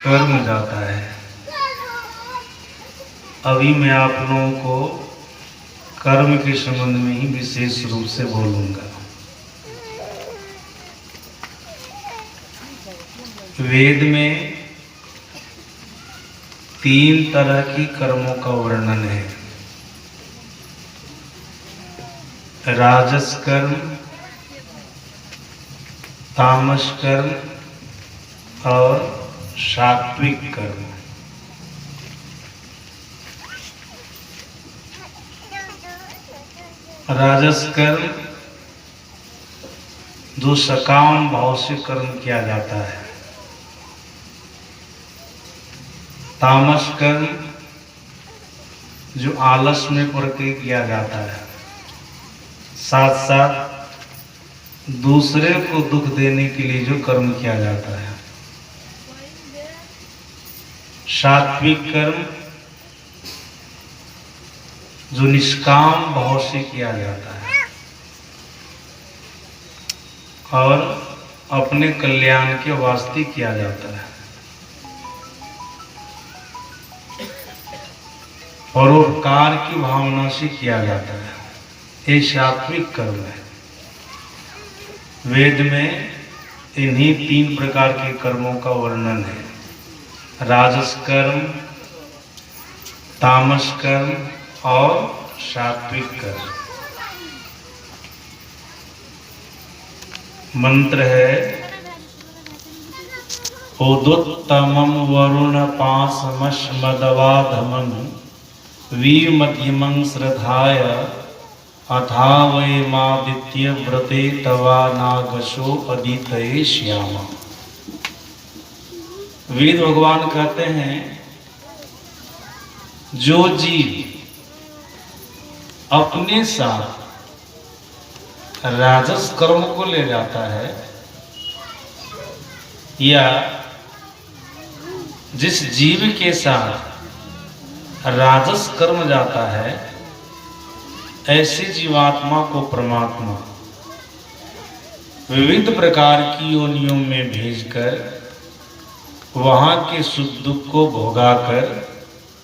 कर्म जाता है। अभी मैं आप लोगों को कर्म के संबंध में ही विशेष रूप से बोलूंगा। वेद में 3 तरह की कर्मों का वर्णन है। राजस कर्म, तामस कर्म और सात्विक कर्म। राजस कर्म जो सकाम भाव से कर्म किया जाता है। तामस कर्म जो आलस में पड़ के किया जाता है, साथ साथ दूसरे को दुख देने के लिए जो कर्म किया जाता है। सात्विक कर्म जो निष्काम भाव से किया जाता है और अपने कल्याण के वास्ते किया जाता है। परोपकार की भावना से किया जाता है, ये सात्विक कर्म है। वेद में इन्हीं 3 प्रकार के कर्मों का वर्णन है। राजस कर्म, तामस कर्म और सात्विक कर्म। मंत्र है उदुत्तमं वरुण पाशमश्मदवाधमं वीमध्यमं श्रद्धाय अथा वै मादित्य व्रते तवा नागशो अदितये श्यामा। वेद भगवान कहते हैं जो जीव अपने साथ राजस कर्म को ले जाता है या जिस जीव के साथ राजस कर्म जाता है, ऐसे जीवात्मा को परमात्मा विविध प्रकार की योनियों में भेजकर वहां के सुख दुख को भोगाकर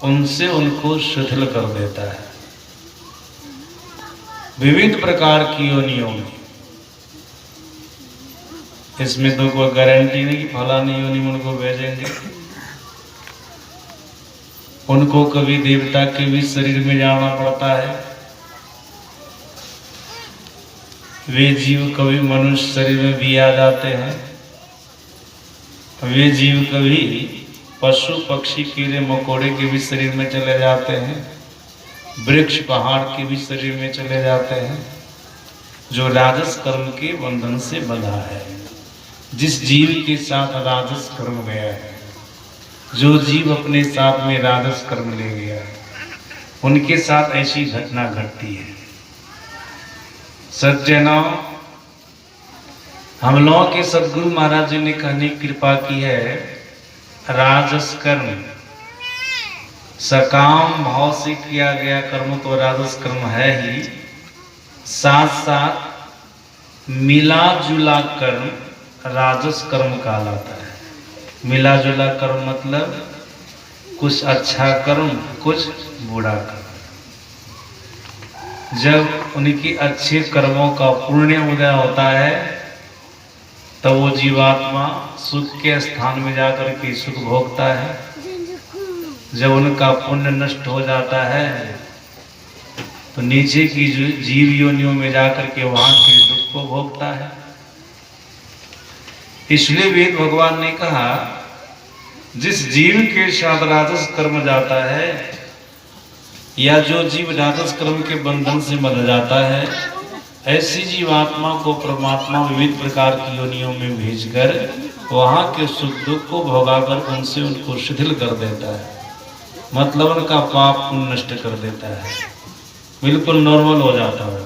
उनसे उनको शिथिल कर देता है। विविध प्रकार की योनियों में, इसमें तो कोई गारंटी नहीं कि फलानी योनि में उनको भेजेंगे। उनको कभी देवता के भी शरीर में जाना पड़ता है, वे जीव कभी मनुष्य शरीर में भी आ जाते हैं, वे जीव कभी पशु पक्षी कीड़े मकोड़े के भी शरीर में चले जाते हैं, वृक्ष पहाड़ के भी शरीर में चले जाते हैं, जो राजस कर्म के बंधन से बंधा है। जिस जीव के साथ राजस कर्म गया है, जो जीव अपने साथ में राजस कर्म ले गया है, उनके साथ ऐसी घटना घटती है। सज्जनों, हम लोगों के सदगुरु महाराज जी ने कहने की कृपा की है, राजस कर्म सकाम भाव से किया गया कर्म तो राजस कर्म है ही, साथ साथ मिला जुला कर्म राजस कर्म कहलाता है। मिला जुला कर्म मतलब कुछ अच्छा कर्म कुछ बुरा कर्म। जब उनके अच्छे कर्मों का पुण्य उदय होता है तब वो जीवात्मा सुख के स्थान में जाकर के सुख भोगता है। जब उनका पुण्य नष्ट हो जाता है तो नीचे की जीव योनियों में जाकर के वहां के दुख को भोगता है। इसलिए वेद भगवान ने कहा, जिस जीव के साथ राजस कर्म जाता है या जो जीव राजस कर्म के बंधन से बंध जाता है, ऐसी जीवात्मा को परमात्मा विविध प्रकार की योनियों में भेजकर वहां के सुख दुख को भोगाकर उनसे उनको शिथिल कर देता है। मतलब उनका पाप पुण्य नष्ट कर देता है, बिल्कुल नॉर्मल हो जाता है।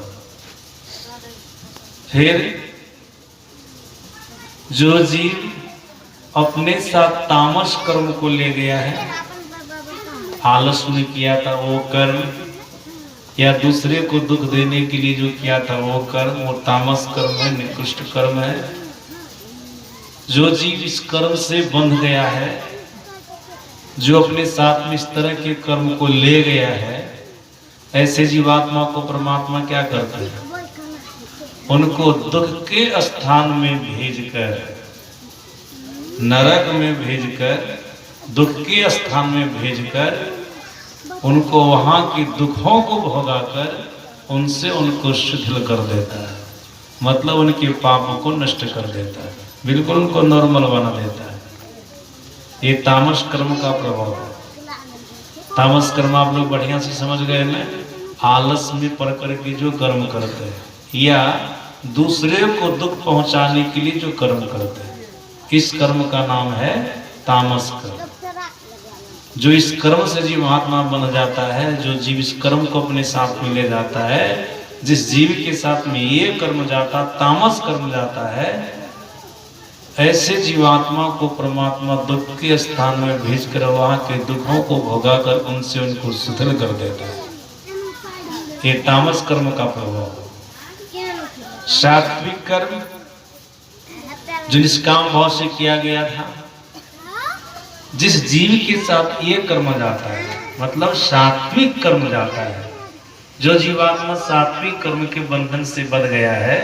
फिर जो जीव अपने साथ तामस कर्म को ले गया है, आलस में किया था वो कर्म, या दूसरे को दुख देने के लिए जो किया था वो कर्म, वो तामस कर्म है, निकृष्ट कर्म है। जो जीव इस कर्म से बंध गया है जो अपने साथ में इस तरह के कर्म को ले गया है, ऐसे जीवात्मा को परमात्मा क्या करते हैं? उनको दुख के स्थान में भेजकर, नरक में भेजकर, दुख के स्थान में भेजकर उनको वहां के दुखों को भोगाकर उनसे उनको शिथिल कर देता है। मतलब उनके पापों को नष्ट कर देता है, बिल्कुल उनको नॉर्मल बना देता है। ये तामस कर्म का प्रभाव है। तामस कर्म आप लोग बढ़िया से समझ गए ना? आलस में पड़ करके जो कर्म करते हैं या दूसरे को दुख पहुंचाने के लिए जो कर्म करते हैं, इस कर्म का नाम है तामस कर्म। जो इस कर्म से जीव महात्मा बन जाता है, जो जीव इस कर्म को अपने साथ में ले जाता है, जिस जीव के साथ में ये कर्म जाता, तामस कर्म जाता है, ऐसे जीवात्मा को परमात्मा दुख के स्थान में भेजकर वहां के दुखों को भोगाकर उनसे उनको शिथिल कर देता है। ये तामस कर्म का प्रभाव। सात्विक कर्म जो निष्काम भाव से किया गया था, जिस जीव के साथ ये कर्म जाता है, मतलब सात्विक कर्म जाता है, जो जीवात्मा सात्विक कर्म के बंधन से बंध गया है,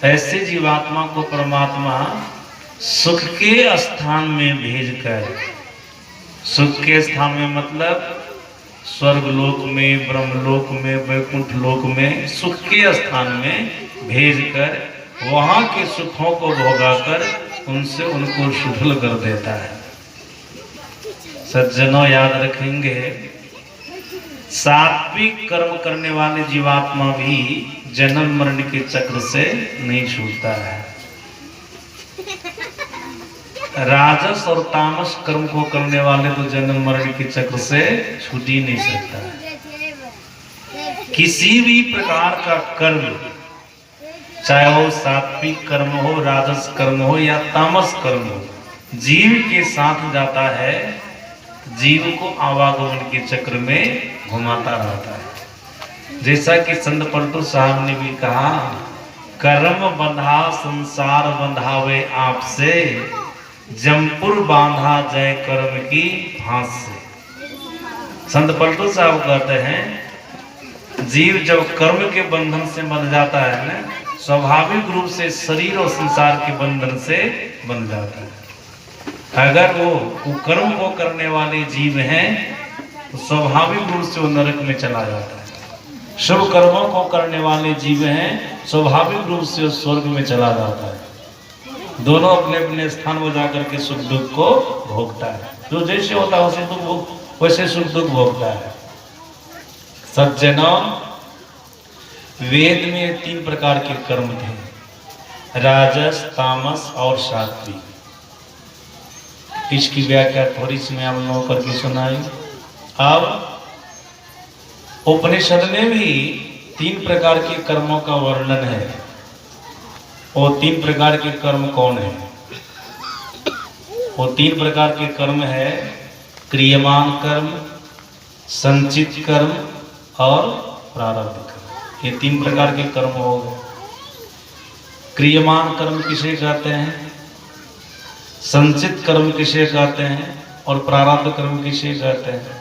ऐसे जीवात्मा को परमात्मा सुख के स्थान में भेजकर, सुख के स्थान में मतलब स्वर्ग लोक में, ब्रह्मलोक में, वैकुंठ लोक में, सुख के स्थान में भेजकर वहां के सुखों को भोगाकर उनसे उनको शिथिल कर देता है। सज्जनों याद रखेंगे, सात्विक कर्म करने वाले जीवात्मा भी जन्म मरण के चक्र से नहीं छूटता है। राजस और तामस कर्म को करने वाले तो जन्म मरण के चक्र से छूट ही नहीं सकता है। किसी भी प्रकार का कर्म, चाहे वो सात्विक कर्म हो, राजस कर्म हो या तामस कर्म हो, जीव के साथ जाता है, जीव को आवागमन के चक्र में घुमाता रहता है। जैसा कि संत पलटू साहब ने भी कहा, कर्म बंधा संसार बंधावे आपसे, जमपुर बांधा जय कर्म की फांस से। संत पलटू साहब कहते हैं, जीव जब कर्म के बंधन से बंध जाता है ना, स्वाभाविक रूप से शरीर और संसार के बंधन से बंध जाता है। अगर वो कुकर्म को करने वाले जीव हैं तो स्वाभाविक रूप से वो नरक में चला जाता है। शुभ कर्मों को करने वाले जीव हैं, स्वाभाविक रूप से वो स्वर्ग में चला जाता है। दोनों अपने अपने स्थान में जाकर के सुख दुख को भोगता है। जो जैसे होता है वैसे सुख दुख भोगता है। सज्जनों, वेद में 3 प्रकार के कर्म थे, राजस, तामस और सात्विक। इसकी व्याख्या थोड़ी सी मैं आप लोगों को करके सुनाई। अब उपनिषद में भी 3 प्रकार के कर्मों का वर्णन है। वो 3 प्रकार के कर्म कौन है? वो 3 प्रकार के कर्म है, क्रियमान कर्म, संचित कर्म और प्रारब्ध कर्म। ये 3 प्रकार के कर्म हो गए। क्रियमान कर्म किसे कहते हैं, संचित कर्म किसे कहते हैं और प्रारब्ध कर्म किसे कहते हैं?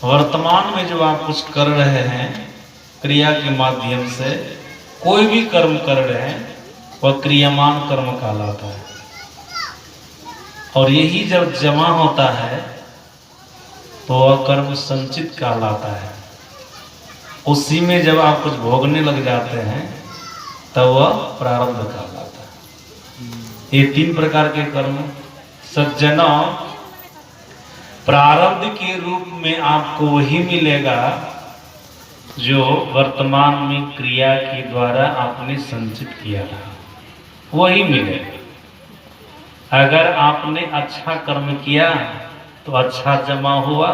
वर्तमान में जो आप कुछ कर रहे हैं, क्रिया के माध्यम से कोई भी कर्म कर रहे हैं, वह क्रियामान कर्म कहलाता है। और यही जब जमा होता है तो वह कर्म संचित कहलाता है। उसी में जब आप कुछ भोगने लग जाते हैं तब वह प्रारब्ध कहलाता है। ये 3 प्रकार के कर्म। सज्जनों, प्रारब्ध के रूप में आपको वही मिलेगा जो वर्तमान में क्रिया के द्वारा आपने संचित किया था, वही मिलेगा। अगर आपने अच्छा कर्म किया तो अच्छा जमा हुआ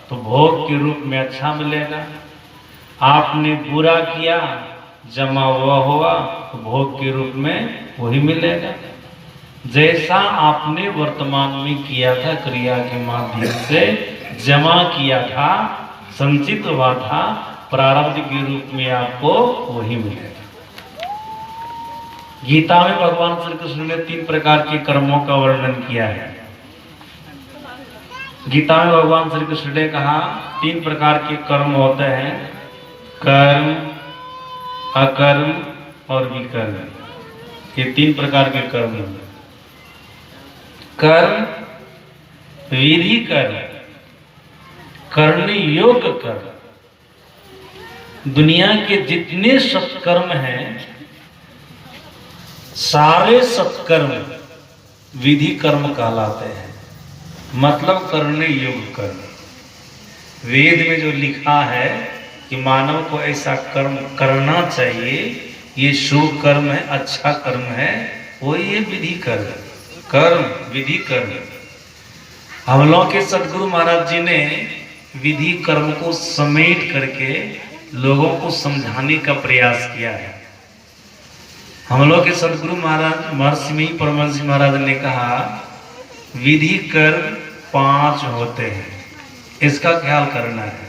तो भोग के रूप में अच्छा मिलेगा। आपने बुरा किया, जमा हुआ तो भोग के रूप में वही मिलेगा। जैसा आपने वर्तमान में किया था, क्रिया के माध्यम से जमा किया था, संचित हुआ था, प्रारब्ध के रूप में आपको वही मिलेगा। गीता में भगवान श्री कृष्ण ने 3 प्रकार के कर्मों का वर्णन किया है। गीता में भगवान श्री कृष्ण ने कहा 3 प्रकार के कर्म होते हैं, कर्म, अकर्म और विकर्म। ये 3 प्रकार के कर्म हैं। कर्म, विधि कर्म, करने योग्य कर्म। दुनिया के जितने सत्कर्म हैं, सारे सत्कर्म विधि कर्म कहलाते हैं, मतलब करने योग्य कर्म। वेद में जो लिखा है कि मानव को ऐसा कर्म करना चाहिए, ये शुभ कर्म है, अच्छा कर्म है, वो ये विधि कर्म, कर्म विधि कर्म। हम लोग के सदगुरु महाराज जी ने विधि कर्म को समेट करके लोगों को समझाने का प्रयास किया है। हम लोग के सदगुरु महाराज महर्षि परमहंस महाराज ने कहा विधि कर्म 5 होते हैं, इसका ख्याल करना है।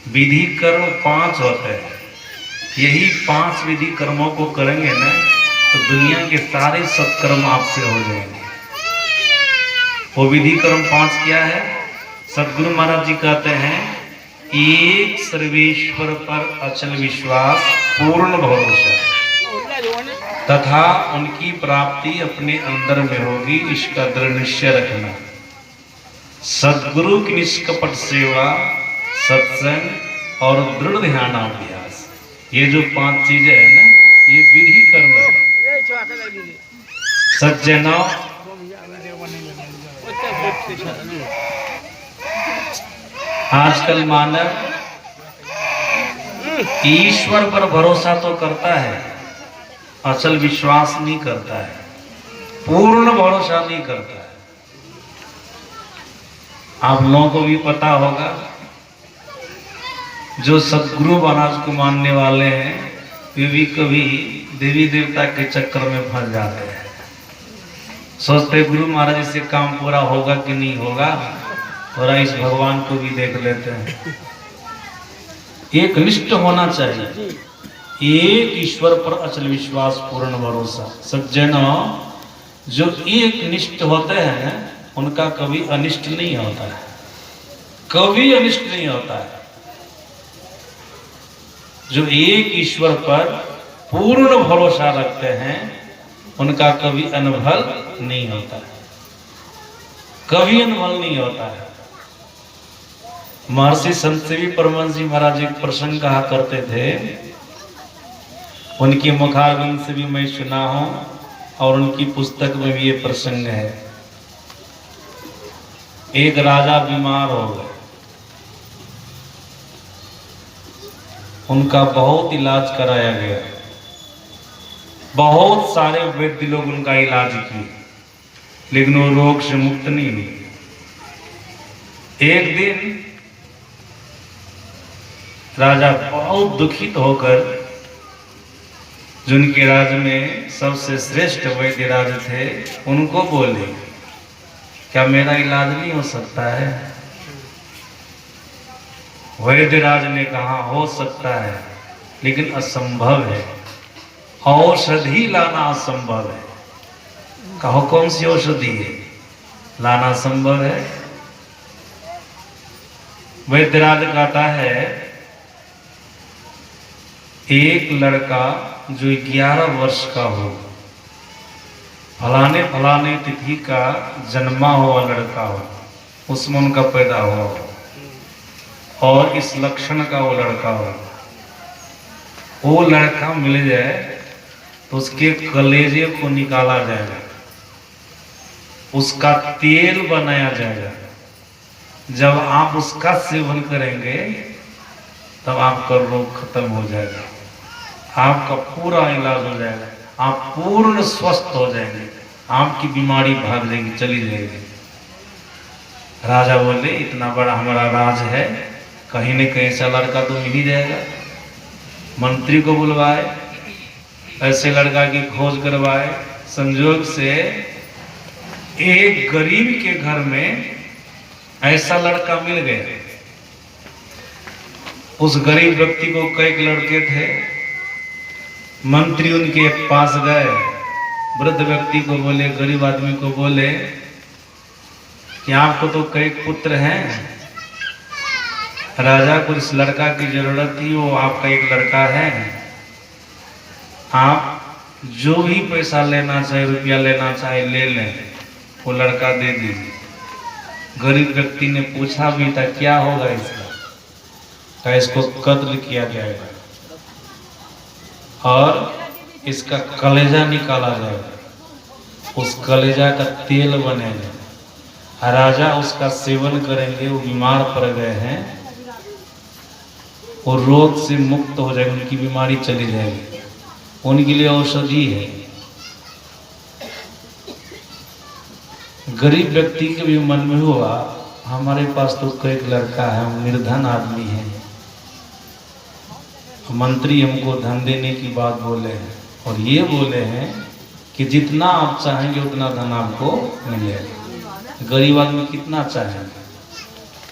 विधि कर्म 5 होते हैं, यही 5 विधि कर्मों को करेंगे ना तो दुनिया के सारे सत्कर्म आपसे हो जाएंगे। वो विधि कर्म 5 क्या है? सदगुरु महाराज जी कहते हैं, एक सर्वेश्वर पर अचल विश्वास, पूर्ण भरोसा तथा उनकी प्राप्ति अपने अंदर में होगी, इसका दृढ़ निश्चय रखना। सद्गुरु की निष्कपट सेवा, सत्संग और दृढ़ ध्यानाभ्यास, ये जो 5 चीजें है ना, ये विधि कर्म है। सज्जनों, आजकल मानव ईश्वर पर भरोसा तो करता है, अचल विश्वास नहीं करता है, पूर्ण भरोसा नहीं करता है। आप लोगों को भी पता होगा, जो सदगुरु महाराज को मानने वाले हैं वे भी कभी देवी देवता के चक्कर में फंस जाते हैं। सोचते गुरु महाराज से काम पूरा होगा कि नहीं होगा, थोड़ा इस भगवान को भी देख लेते हैं। एक निष्ठ होना चाहिए, एक ईश्वर पर अचल विश्वास, पूर्ण भरोसा। सज्जनों, जो एक निष्ठ होते हैं उनका कभी अनिष्ट नहीं होता है, कभी अनिष्ट नहीं होता है। जो एक ईश्वर पर पूर्ण भरोसा रखते हैं उनका कभी अनभल नहीं होता है, कभी अनभल नहीं होता है। महर्षि संत सेवी परमहंस जी महाराज एक प्रसंग कहा करते थे, उनकी मुखारविंद से भी मैं सुना हूं और उनकी पुस्तक में भी ये प्रसंग है। एक राजा बीमार हो गए, उनका बहुत इलाज कराया गया, बहुत सारे वैद्य लोग उनका इलाज किए, लेकिन वो रोग से मुक्त नहीं हुए। एक दिन राजा बहुत दुखित होकर, जिनके राज में सबसे श्रेष्ठ वैद्य राज थे, उनको बोले, क्या मेरा इलाज नहीं हो सकता है? वैद्यराज ने कहा, हो सकता है, लेकिन असंभव है, औषधि लाना असंभव है। कहो कौन सी औषधि है? लाना संभव है। वैद्यराज कहता है, एक लड़का जो 11 वर्ष का हो, फलाने फलाने तिथि का जन्मा हुआ लड़का हो, उसमें उनका पैदा हुआ हो और इस लक्षण का वो लड़का हो, वो लड़का मिल जाए तो उसके कलेजे को निकाला जाएगा, उसका तेल बनाया जाएगा। जब आप उसका सेवन करेंगे तब आपका रोग खत्म हो जाएगा, आपका पूरा इलाज हो जाएगा, आप पूर्ण स्वस्थ हो जाएंगे, आपकी बीमारी भाग जाएगी, चली जाएगी। राजा बोले, इतना बड़ा हमारा राज है, कहीं न कहीं ऐसा लड़का तो मिल ही जाएगा। मंत्री को बुलवाए, ऐसे लड़का की खोज करवाए। संयोग से एक गरीब के घर में ऐसा लड़का मिल गया। उस गरीब व्यक्ति को कई लड़के थे। मंत्री उनके पास गए, वृद्ध व्यक्ति को बोले, गरीब आदमी को बोले, कि आपको तो कई पुत्र हैं, राजा को इस लड़का की जरूरत थी, वो आपका एक लड़का है, आप जो भी पैसा लेना चाहे, रुपया लेना चाहे ले लें, वो लड़का दे दीजिए। गरीब व्यक्ति ने पूछा भी था क्या होगा इसका, क्या इसको कत्ल किया जाएगा और इसका कलेजा निकाला जाएगा, उस कलेजा का तेल बनेगा, राजा उसका सेवन करेंगे, वो बीमार पड़ गए हैं और रोग से मुक्त हो जाएंगे, उनकी बीमारी चली जाएगी, उनके लिए औषधि है। गरीब व्यक्ति के भी मन में हुआ हमारे पास तो कोई एक लड़का है, निर्धन आदमी है, मंत्री हमको धन देने की बात बोले हैं और ये बोले हैं कि जितना आप चाहेंगे उतना धन आपको मिलेगा। गरीब आदमी कितना चाहेंगे,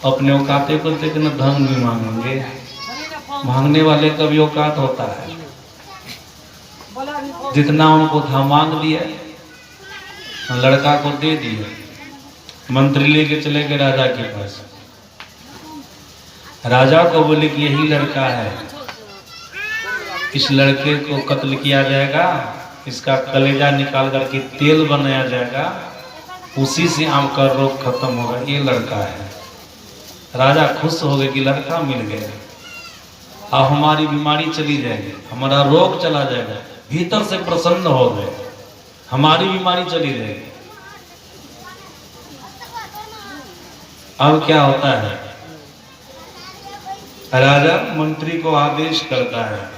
अपने औकाते को देख न धन भी मांगेंगे, मांगने वाले का भी औकात होता है, जितना उनको था मांग लिया, लड़का को दे दिया। मंत्री लेके चले गए राजा के पास, राजा को बोले कि यही लड़का है, इस लड़के को कत्ल किया जाएगा, इसका कलेजा निकाल करके तेल बनाया जाएगा, उसी से आपका रोग खत्म होगा, ये लड़का है। राजा खुश हो गए कि लड़का मिल गया, अब हमारी बीमारी चली जाएगी, हमारा रोग चला जाएगा, भीतर से प्रसन्न हो गए, हमारी बीमारी चली जाएगी। अब क्या होता है, राजा मंत्री को आदेश करता है,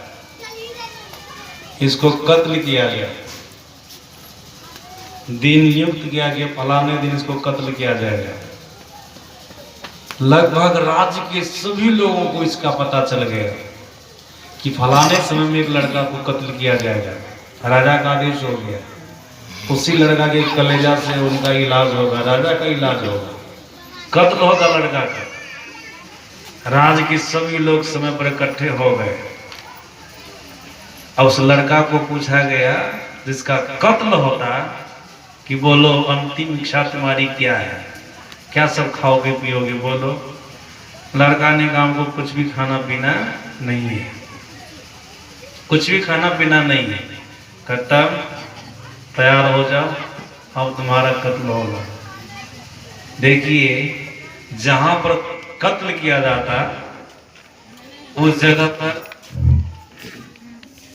इसको कत्ल किया गया, दिन नियुक्त किया गया, फलाने दिन इसको कत्ल किया जाएगा। लगभग राज्य के सभी लोगों को इसका पता चल गया कि फलाने समय में एक लड़का को कत्ल किया जाएगा। राजा का आदेश हो गया, उसी लड़का के कलेजा से उनका इलाज होगा, राजा का इलाज होगा, कत्ल होगा लड़का का। राज्य के सभी लोग समय पर इकट्ठे हो गए। अब उस लड़का को पूछा गया जिसका कत्ल होता कि बोलो अंतिम इच्छा तुम्हारी क्या है, क्या सब खाओगे पियोगे, बोलो। लड़का ने कहा हमको कुछ भी खाना पीना नहीं है, कुछ भी खाना पीना नहीं है। कहता तैयार हो जाओ, अब तुम्हारा कत्ल होगा। देखिए जहां पर कत्ल किया जाता उस जगह पर